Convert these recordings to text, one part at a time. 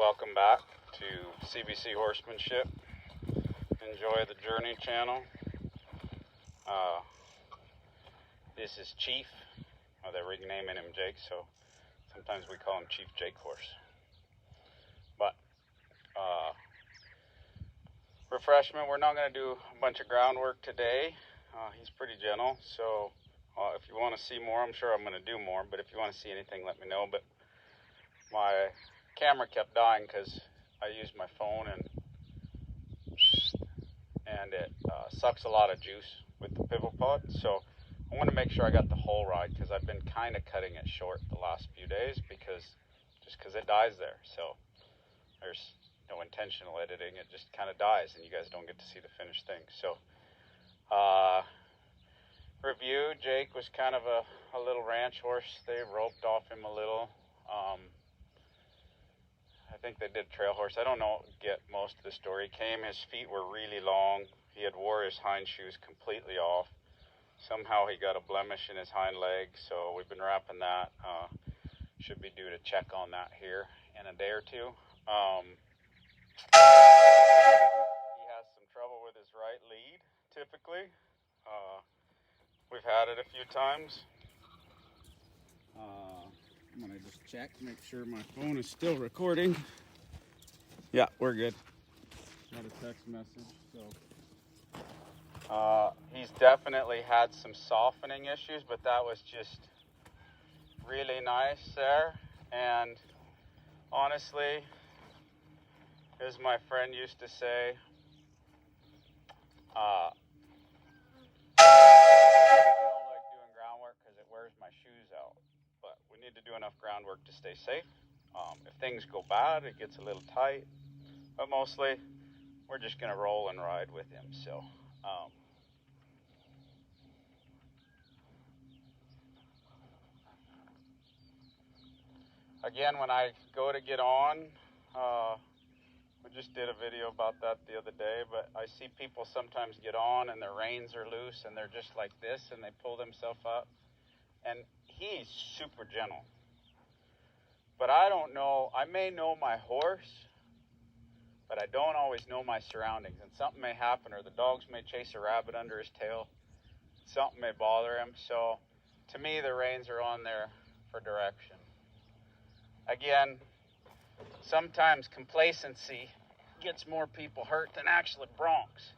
welcome back to CBC Horsemanship. Enjoy the Journey channel. This is Chief. They're renaming him Jake, so sometimes we call him Chief Jake Horse. But refreshment, we're not going to do a bunch of groundwork today. He's pretty gentle, so if you want to see more, I'm sure I'm going to do more, but if you want to see anything, let me know. But my camera kept dying because I used my phone and it sucks a lot of juice with the pivot pod. So I want to make sure I got the whole ride because I've been kind of cutting it short the last few days because it dies there. So there's no intentional editing. It just kind of dies and you guys don't get to see the finished thing. So review, Jake was kind of a little ranch horse. They roped off him a little. I think they did trail horse. I don't get most of the story. He came, his feet were really long. He had wore his hind shoes completely off. Somehow he got a blemish in his hind leg, so we've been wrapping that. Should be due to check on that here in a day or two. He has some trouble with his right lead, typically. We've had it a few times. I'm gonna just check, make sure my phone is still recording. Yeah, we're good. Got a text message, so. He's definitely had some softening issues, but that was just really nice there. And honestly, as my friend used to say, I don't like doing groundwork because it wears my shoes out. But we need to do enough groundwork to stay safe. If things go bad, it gets a little tight. But mostly, we're just going to roll and ride with him. So, again, when I go to get on, we just did a video about that the other day, but I see people sometimes get on and their reins are loose and they're just like this and they pull themselves up. And he's super gentle. But I don't know, I may know my horse, but I don't always know my surroundings. And something may happen, or the dogs may chase a rabbit under his tail. Something may bother him. So to me, the reins are on there for direction. Again, sometimes complacency gets more people hurt than actually broncs.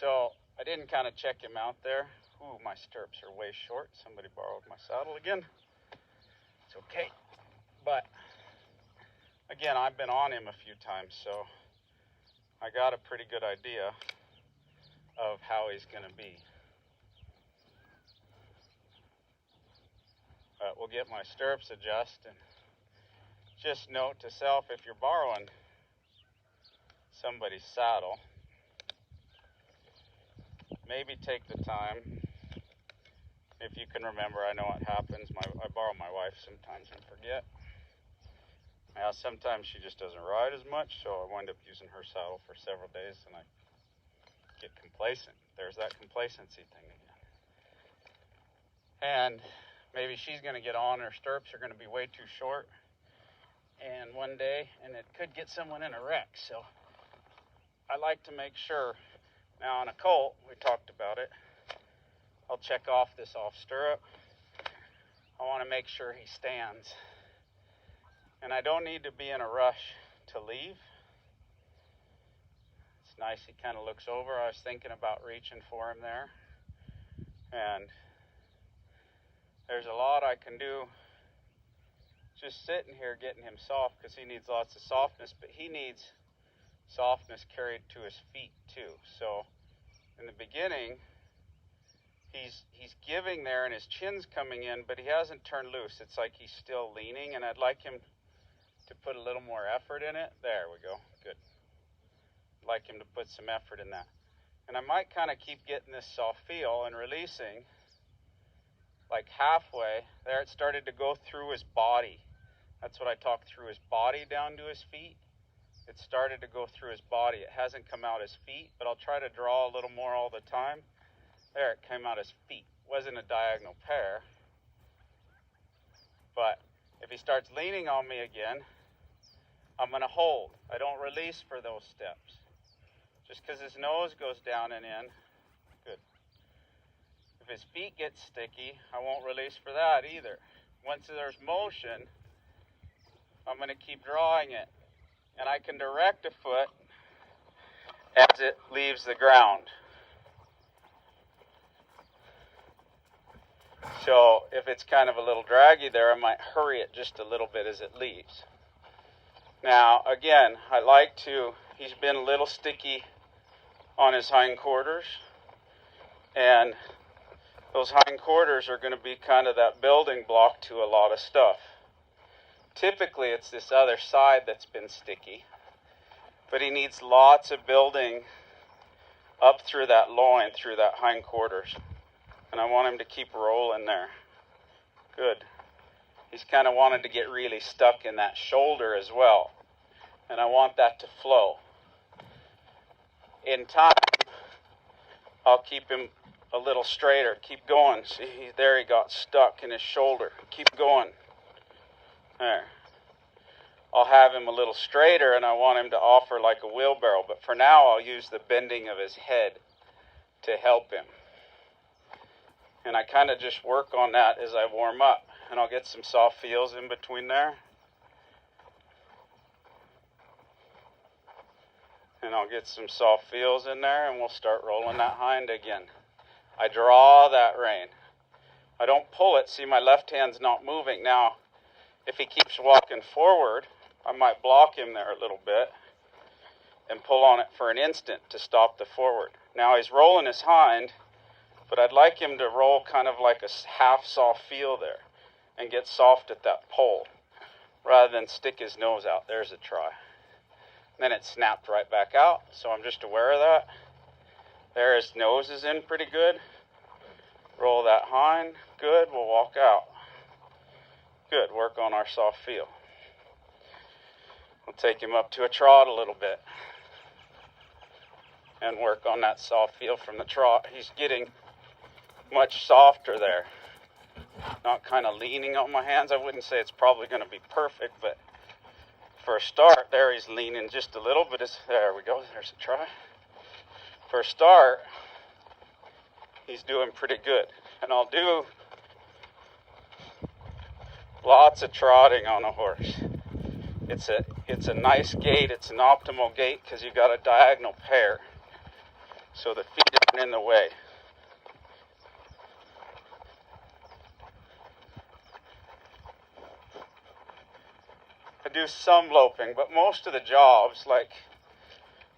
So I didn't kind of check him out there. Ooh, my stirrups are way short. Somebody borrowed my saddle again. It's okay. But again, I've been on him a few times, so I got a pretty good idea of how he's going to be. But we'll get my stirrups adjusted. Just note to self, if you're borrowing somebody's saddle, maybe take the time, if you can remember. I know it happens. I borrow my wife sometimes and forget. Sometimes she just doesn't ride as much, so I wind up using her saddle for several days and I get complacent. There's that complacency thing again. And maybe she's going to get on, her stirrups are going to be way too short, and one day, and it could get someone in a wreck. So I like to make sure. Now on a colt, we talked about it, I'll check off this off stirrup. I want to make sure he stands. And I don't need to be in a rush to leave. It's nice he kind of looks over. I was thinking about reaching for him there. And there's a lot I can do just sitting here getting him soft because he needs lots of softness, but he needs softness carried to his feet too. So in the beginning, he's giving there and his chin's coming in, but he hasn't turned loose. It's like he's still leaning, and I'd like him to put a little more effort in it. There we go. Good. I'd like him to put some effort in that. And I might kind of keep getting this soft feel and releasing like halfway. There, it started to go through his body. That's what I talked through his body down to his feet. It started to go through his body. It hasn't come out his feet, but I'll try to draw a little more all the time. There, it came out his feet. Wasn't a diagonal pair. But if he starts leaning on me again, I'm going to hold. I don't release for those steps. Just because his nose goes down and in, good. If his feet get sticky, I won't release for that either. Once there's motion, I'm going to keep drawing it. And I can direct a foot as it leaves the ground. So if it's kind of a little draggy there, I might hurry it just a little bit as it leaves. Now, again, he's been a little sticky on his hindquarters, and those hindquarters are going to be kind of that building block to a lot of stuff. Typically, it's this other side that's been sticky, but he needs lots of building up through that loin, through that hindquarters. And I want him to keep rolling there. Good. He's kind of wanted to get really stuck in that shoulder as well. And I want that to flow. In time, I'll keep him a little straighter. Keep going. See, there he got stuck in his shoulder. Keep going. There. I'll have him a little straighter, and I want him to offer like a wheelbarrow. But for now, I'll use the bending of his head to help him. And I kind of just work on that as I warm up. And I'll get some soft feels in between there. And I'll get some soft feels in there, and we'll start rolling that hind again. I draw that rein. I don't pull it. See, my left hand's not moving. Now, if he keeps walking forward, I might block him there a little bit and pull on it for an instant to stop the forward. Now he's rolling his hind, but I'd like him to roll kind of like a half soft feel there and get soft at that pole rather than stick his nose out. There's a try. Then it snapped right back out, so I'm just aware of that. There, his nose is in pretty good. Roll that hind. Good, we'll walk out. Good, work on our soft feel. We'll take him up to a trot a little bit and work on that soft feel from the trot. He's getting much softer there. Not kind of leaning on my hands. I wouldn't say it's probably going to be perfect, but for a start, there he's leaning just a little bit. There we go, there's a try. For a start, he's doing pretty good. And I'll do lots of trotting on a horse. It's a nice gait. It's an optimal gait because you got a diagonal pair, so the feet aren't in the way. I do some loping, but most of the jobs, like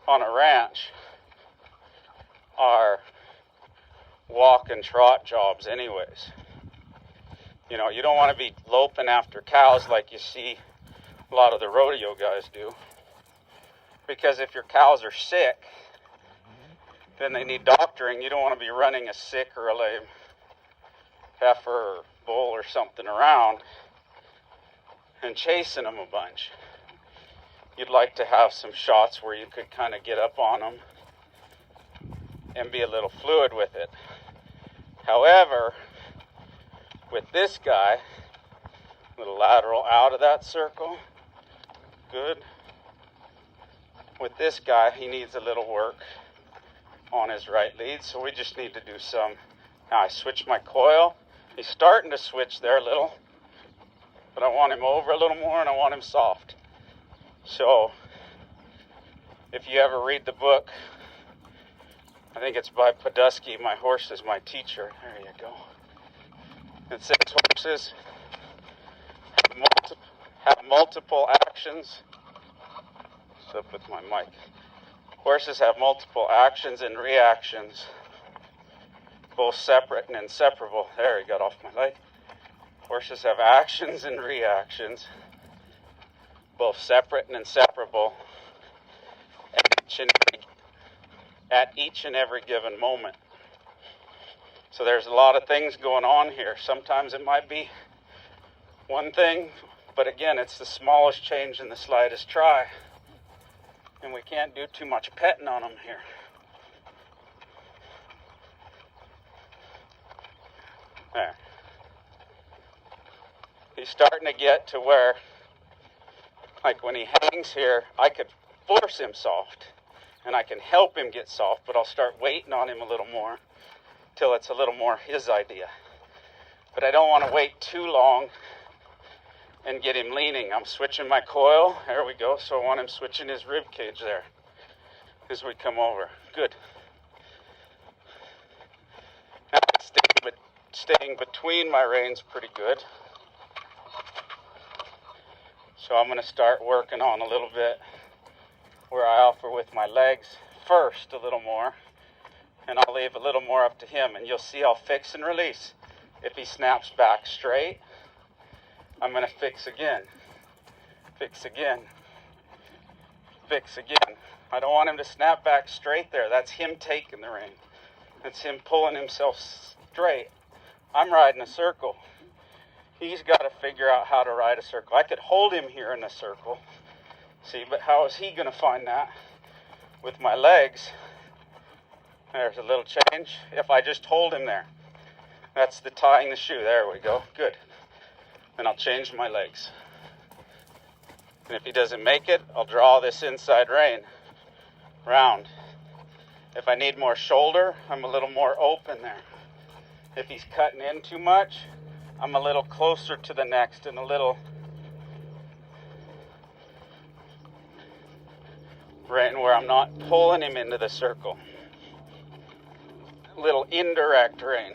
on a ranch, are walk and trot jobs anyways. You know, you don't want to be loping after cows like you see a lot of the rodeo guys do. Because if your cows are sick, then they need doctoring. You don't want to be running a sick or a lame heifer or bull or something around and chasing them a bunch. You'd like to have some shots where you could kind of get up on them and be a little fluid with it. However, with this guy, little lateral out of that circle, good. With this guy, he needs a little work on his right lead, so we just need to do some. Now I switch my coil. He's starting to switch there a little, but I want him over a little more and I want him soft. So, if you ever read the book, I think it's by Podusky, My Horse is My Teacher. There you go. It says horses have multiple actions. What's up with my mic? Horses have multiple actions and reactions, both separate and inseparable. There, he got off my leg. Horses have actions and reactions, both separate and inseparable, at each and every given moment. So there's a lot of things going on here. Sometimes it might be one thing, but again, it's the smallest change in the slightest try. And we can't do too much petting on them here. There. He's starting to get to where Like when he hangs here, I could force him soft, and I can help him get soft, but I'll start waiting on him a little more till it's a little more his idea. But I don't want to wait too long and get him leaning. I'm switching my coil. There we go. So I want him switching his rib cage there as we come over. Good. Now it's staying between my reins pretty good. So I'm going to start working on a little bit where I offer with my legs first a little more, and I'll leave a little more up to him, and you'll see I'll fix and release. If he snaps back straight, I'm going to fix again, fix again, fix again. I don't want him to snap back straight there. That's him taking the rein. That's him pulling himself straight. I'm riding a circle. He's got to figure out how to ride a circle. I could hold him here in a circle, see, but how is he going to find that with my legs? There's a little change. If I just hold him there, that's the tying the shoe. There we go. Good. Then I'll change my legs. And if he doesn't make it, I'll draw this inside rein round. If I need more shoulder, I'm a little more open there. If he's cutting in too much, I'm a little closer to the next and a little rein where I'm not pulling him into the circle. A little indirect rein.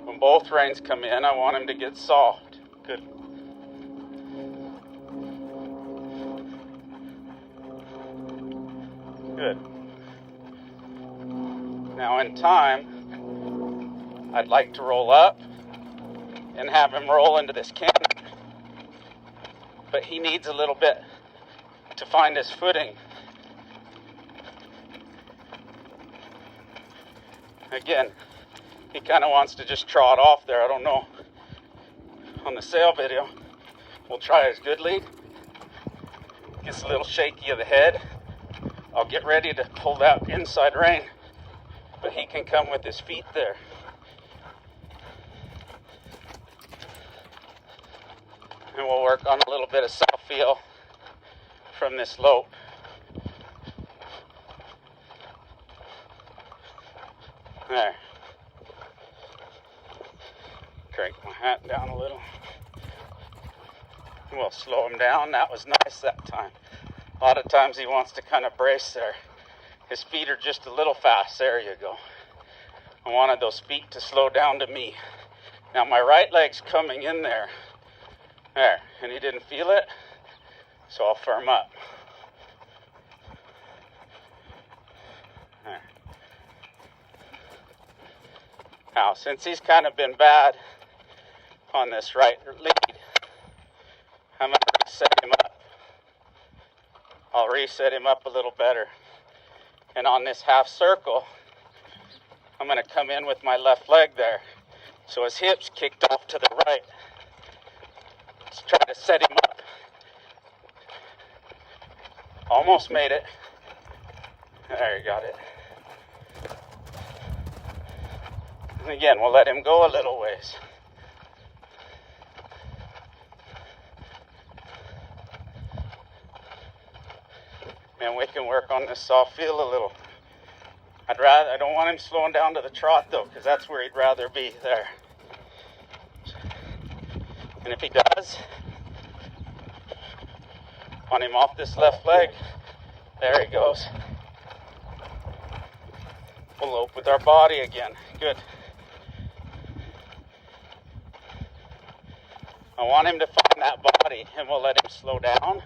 When both reins come in, I want him to get soft. Good. Good. Now in time, I'd like to roll up and have him roll into this canter. But he needs a little bit to find his footing. Again, he kind of wants to just trot off there. I don't know. On the sail video, we'll try his good lead. Gets a little shaky of the head. I'll get ready to pull that inside rein, but he can come with his feet there. And we'll work on a little bit of soft feel from this lope. There. Crank my hat down a little. We'll slow him down. That was nice that time. A lot of times he wants to kind of brace there. His feet are just a little fast. There you go. I wanted those feet to slow down to me. Now my right leg's coming in there. There. And he didn't feel it. So I'll firm up. There. Now, since he's kind of been bad on this right lead, I'm going to reset him up. I'll reset him up a little better. And on this half circle, I'm going to come in with my left leg there. So his hips kicked off to the right. Let's try to set him up. Almost made it. There, you got it. And again, we'll let him go a little ways. And we can work on this soft feel a little. I don't want him slowing down to the trot though, because that's where he'd rather be there. And if he does, on him off this left leg, there he goes. We'll lope with our body again. Good. I want him to find that body, and we'll let him slow down.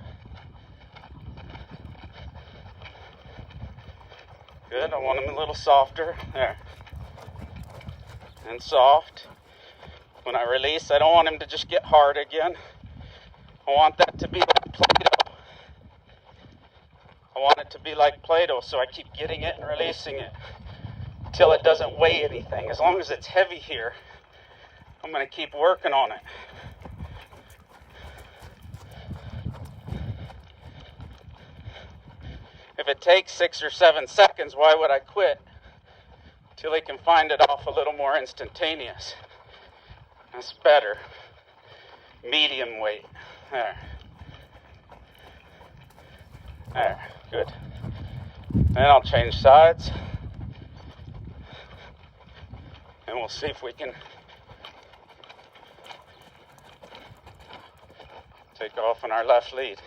Good. I want him a little softer. There. And soft. When I release, I don't want him to just get hard again. I want that to be like Play-Doh. I want it to be like Play-Doh, so I keep getting it and releasing it until it doesn't weigh anything. As long as it's heavy here, I'm going to keep working on it. If it takes 6 or 7 seconds, why would I quit? Till he can find it off a little more instantaneous. That's better. Medium weight. There. There. Good. Then I'll change sides. And we'll see if we can take off on our left lead.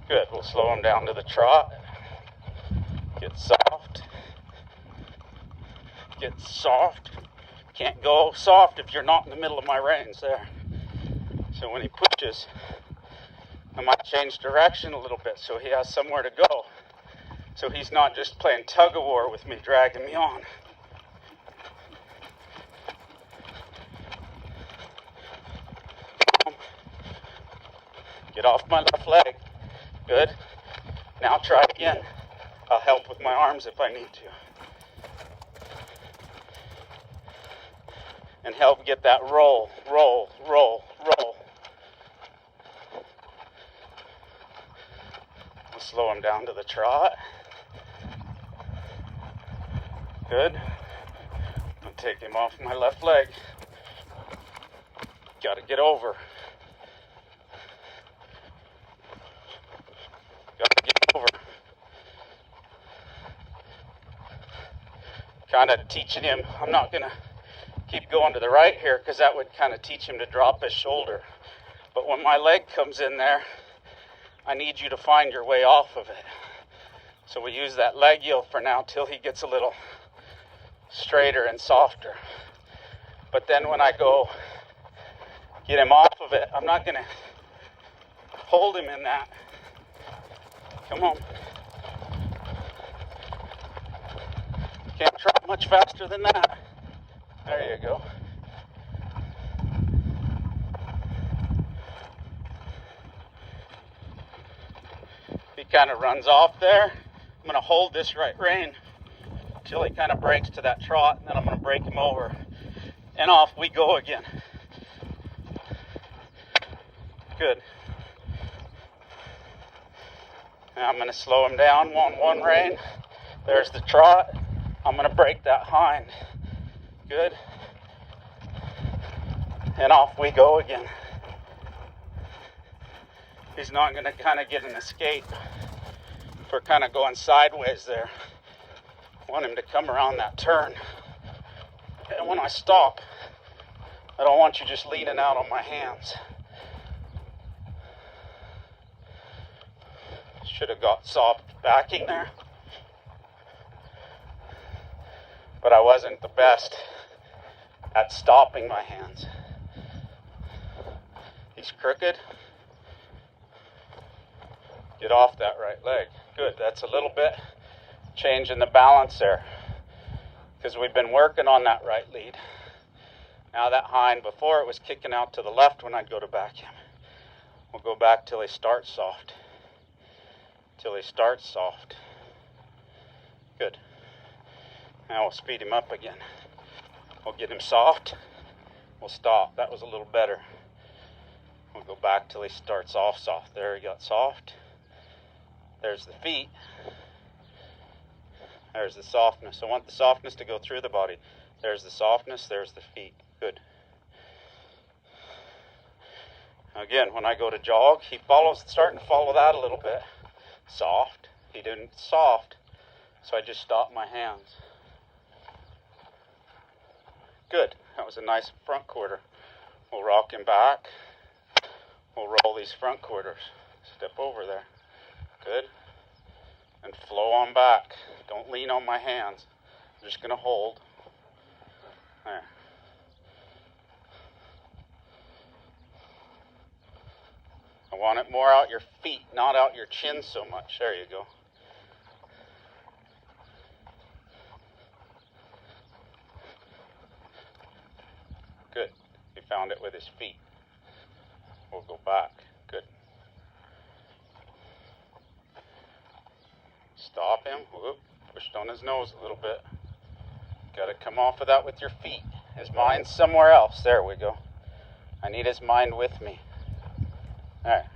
Good. We'll slow him down to the trot. Get soft. Get soft. Can't go soft if you're not in the middle of my reins there. So when he pushes, I might change direction a little bit so he has somewhere to go. So he's not just playing tug of war with me, dragging me on. Get off my left leg. Good. Now try again. I'll help with my arms if I need to. And help get that roll, roll, roll, roll. We'll slow him down to the trot. Good. I'll take him off my left leg. Got to get over. Got to get over. Kind of teaching him, I'm not going to keep going to the right here because that would kind of teach him to drop his shoulder. But when my leg comes in there, I need you to find your way off of it. So we use that leg yield for now till he gets a little straighter and softer. But then when I go get him off of it, I'm not going to hold him in that. Come on. Can't trot much faster than that. There you go. He kind of runs off there. I'm going to hold this right rein until he kind of breaks to that trot, and then I'm going to break him over. And off we go again. Good. Now I'm going to slow him down on one rein. There's the trot. I'm going to break that hind. Good. And off we go again. He's not going to kind of get an escape for kind of going sideways there. I want him to come around that turn. And when I stop, I don't want you just leaning out on my hands. Should have got soft backing there. But I wasn't the best at stopping my hands. He's crooked. Get off that right leg. Good. That's a little bit change in the balance there. Because we've been working on that right lead. Now that hind, before it was kicking out to the left when I'd go to back him. We'll go back till he starts soft. Till he starts soft. Good. Now we'll speed him up again. We'll get him soft. We'll stop. That was a little better. We'll go back till he starts off soft. There he got soft. There's the feet. There's the softness. I want the softness to go through the body. There's the softness. There's the feet. Good. Again, when I go to jog, he starting to follow that a little bit. Soft. He didn't soft. So I just stopped my hands. Good. That was a nice front quarter. We'll rock him back. We'll roll these front quarters. Step over there. Good. And flow on back. Don't lean on my hands. I'm just going to hold. There. I want it more out your feet, not out your chin so much. There you go. Good. He found it with his feet. We'll go back. Good. Stop him. Whoop. Pushed on his nose a little bit. Got to come off of that with your feet. His mind's somewhere else. There we go. I need his mind with me. There.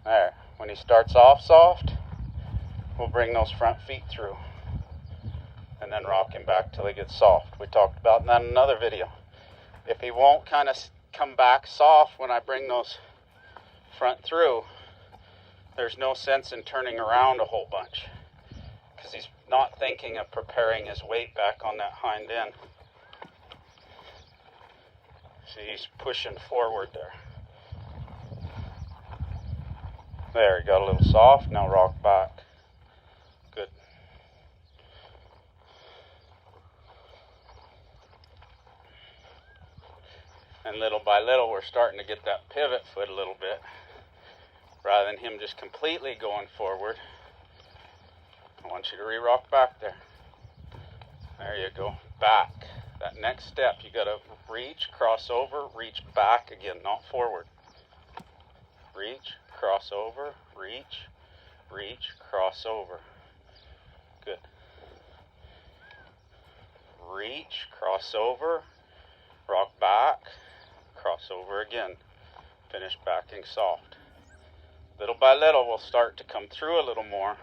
There. When he starts off soft, we'll bring those front feet through. And then rock him back till he gets soft. We talked about that in another video. If he won't kind of come back soft when I bring those front through, there's no sense in turning around a whole bunch because he's not thinking of preparing his weight back on that hind end. See, he's pushing forward there. There, he got a little soft. Now rock back. Good. And little by little, we're starting to get that pivot foot a little bit. Rather than him just completely going forward, I want you to re-rock back there. There you go. Back. That next step, you got to reach, cross over, reach back again, not forward. Reach, cross over, reach, cross over. Good. Reach, cross over, rock back, cross over again. Finish backing soft. Little by little, we'll start to come through a little more,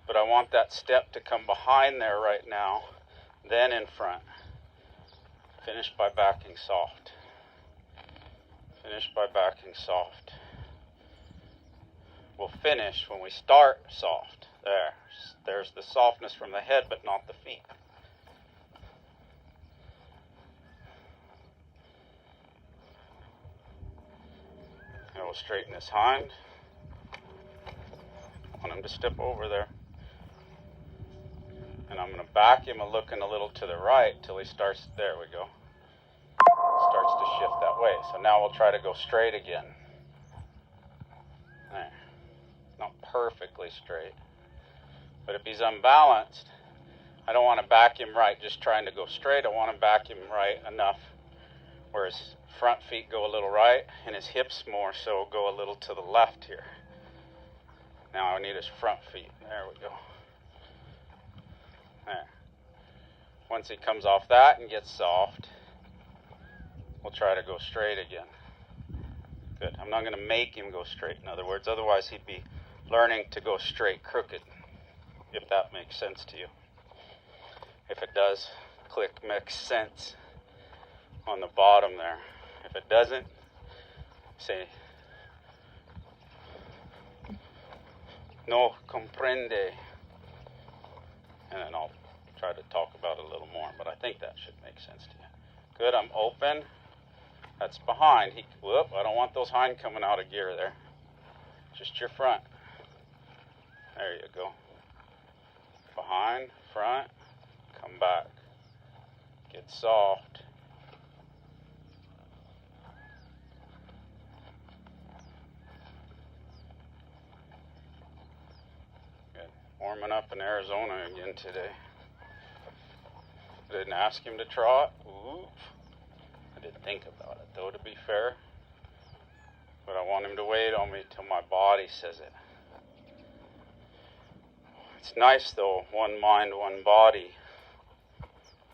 but I want that step to come behind there right now, then in front. Finish by backing soft. Finish by backing soft. We'll finish when we start soft. There's the softness from the head, but not the feet. And we'll straighten this hind. I want him to step over there. And I'm going to back him looking a little to the right till he starts, there we go. Starts to shift that way. So now we'll try to go straight again. There. Not perfectly straight. But if he's unbalanced, I don't want to back him right just trying to go straight. I want to back him right enough where his front feet go a little right and his hips more so go a little to the left here. Now I need his front feet. There we go. There. Once he comes off that and gets soft, we'll try to go straight again. Good. I'm not going to make him go straight, in other words. Otherwise, he'd be learning to go straight crooked, if that makes sense to you. If it does, click makes sense on the bottom there. If it doesn't, say, no comprende. And then I'll try to talk about it a little more, but I think that should make sense to you. Good, I'm open. That's behind. Whoop, I don't want those hind coming out of gear there. Just your front. There you go. Behind, front, come back. Get soft. Good. Warming up in Arizona again today. I didn't ask him to trot. Oof. I didn't think about it, though, to be fair. But I want him to wait on me till my body says it. It's nice, though, one mind, one body.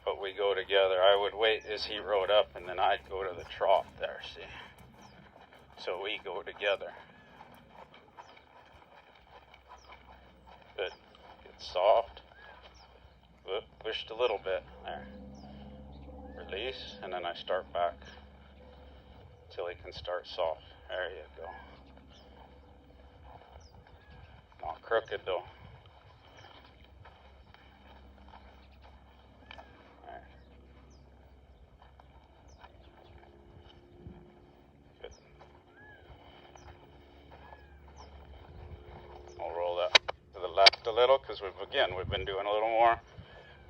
But we go together. I would wait as he rode up, and then I'd go to the trot there, see? So we go together. Good. Get soft. Whoop, pushed a little bit. There. Release, and then I start back till he can start soft. There you go. Not crooked, though. There. Good. I'll roll that to the left a little because we've been doing a little more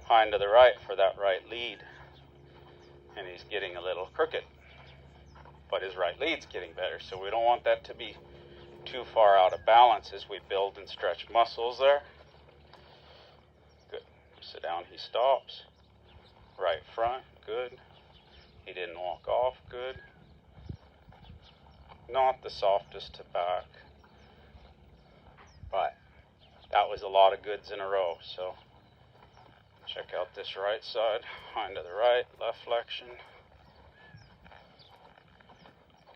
hind to the right for that right lead. And he's getting a little crooked. But his right lead's getting better, so we don't want that to be too far out of balance as we build and stretch muscles there. Good. Sit down, he stops. Right front, good. He didn't walk off, good. Not the softest to back. But that was a lot of goods in a row, so check out this right side. Hind to the right, left flexion.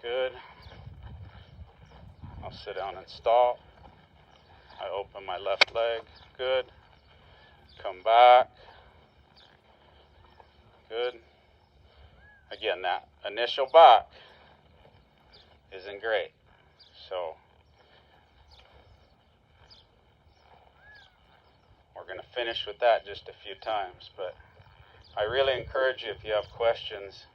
Good. I'll sit down and stop. I open my left leg. Good. Come back. Good. again, that initial buck isn't great. So we're going to finish with that just a few times. But I really encourage you, if you have questions,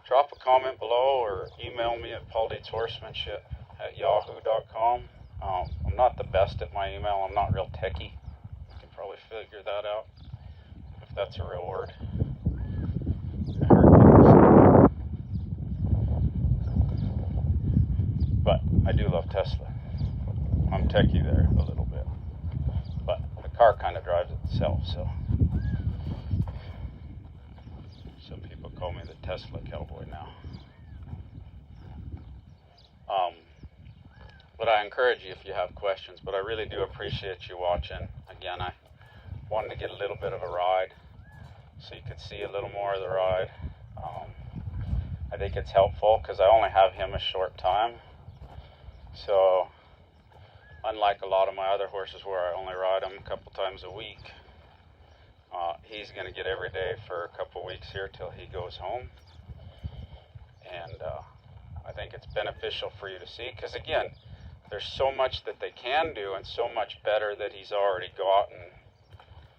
drop a comment below or email me at pauldietzhorsemanship@yahoo.com. I'm not the best at my email. I'm not real techie. You can probably figure that out, if that's a real word. I heard people say. But I do love Tesla. I'm techie there a little bit. But the car kind of drives itself, so. Some people call me the Tesla cowboy now. But I encourage you if you have questions, but I really do appreciate you watching. Again, I wanted to get a little bit of a ride so you could see a little more of the ride. I think it's helpful because I only have him a short time. So unlike a lot of my other horses where I only ride them a couple times a week, he's going to get every day for a couple weeks here till he goes home. And I think it's beneficial for you to see because, again, there's so much that they can do and so much better that he's already gotten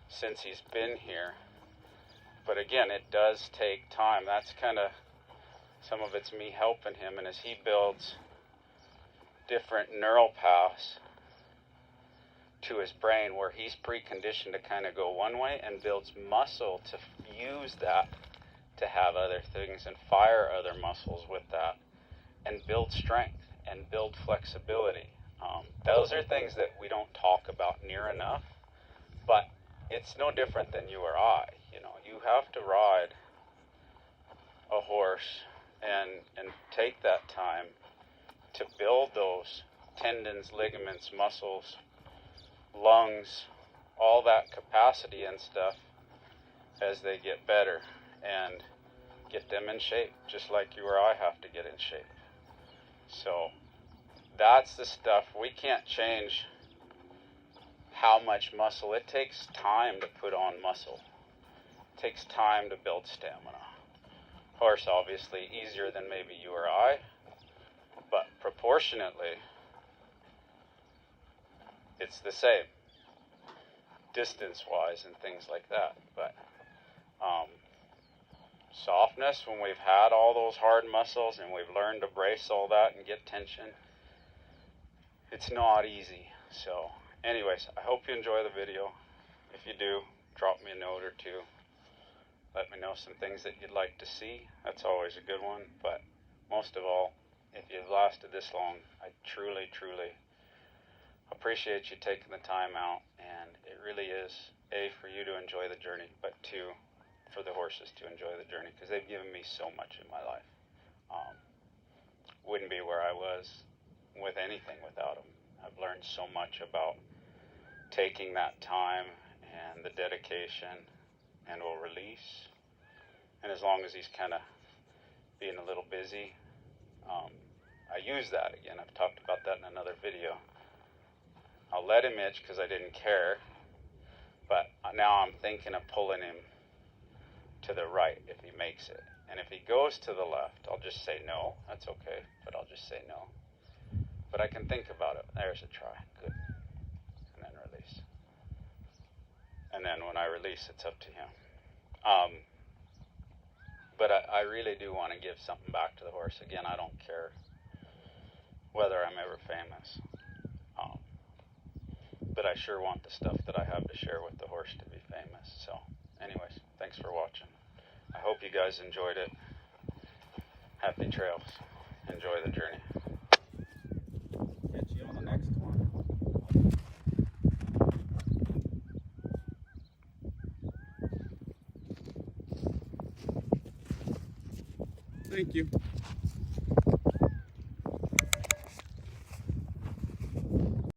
since he's been here. But again, it does take time. That's kind of, some of it's me helping him. And as he builds different neural paths to his brain where he's preconditioned to kind of go one way and builds muscle to use that to have other things and fire other muscles with that and build strength and build flexibility. Those are things that we don't talk about near enough, but it's no different than you or I. You know, you have to ride a horse and take that time to build those tendons, ligaments, muscles, lungs, all that capacity and stuff as they get better and get them in shape, just like you or I have to get in shape. So that's the stuff. We can't change how much muscle. It takes time to put on muscle. It takes time to build stamina. Horse, obviously, easier than maybe you or I, but proportionately, it's the same, distance-wise and things like that. But softness, when we've had all those hard muscles and we've learned to brace all that and get tension, it's not easy. So anyways, I hope you enjoy the video. If you do, drop me a note or two. Let me know some things that you'd like to see. That's always a good one. But most of all, if you've lasted this long, I truly, truly appreciate you taking the time out. And it really is, A, for you to enjoy the journey, but 2, for the horses to enjoy the journey, because they've given me so much in my life. Wouldn't be where I was with anything without them. I've learned so much about taking that time and the dedication, and will release. And as long as he's kind of being a little busy, I use that again. I've talked about that in another video. I'll let him itch because I didn't care, but now I'm thinking of pulling him to the right if he makes it. And if he goes to the left, I'll just say no. That's okay, but I'll just say no. But I can think about it. There's a try. Good. And then release. And then when I release, it's up to him. But I really do want to give something back to the horse. Again, I don't care whether I'm ever famous. But I sure want the stuff that I have to share with the horse to be famous. So anyways, thanks for watching. I hope you guys enjoyed it. Happy trails. Enjoy the journey. Catch you on the next one. Thank you.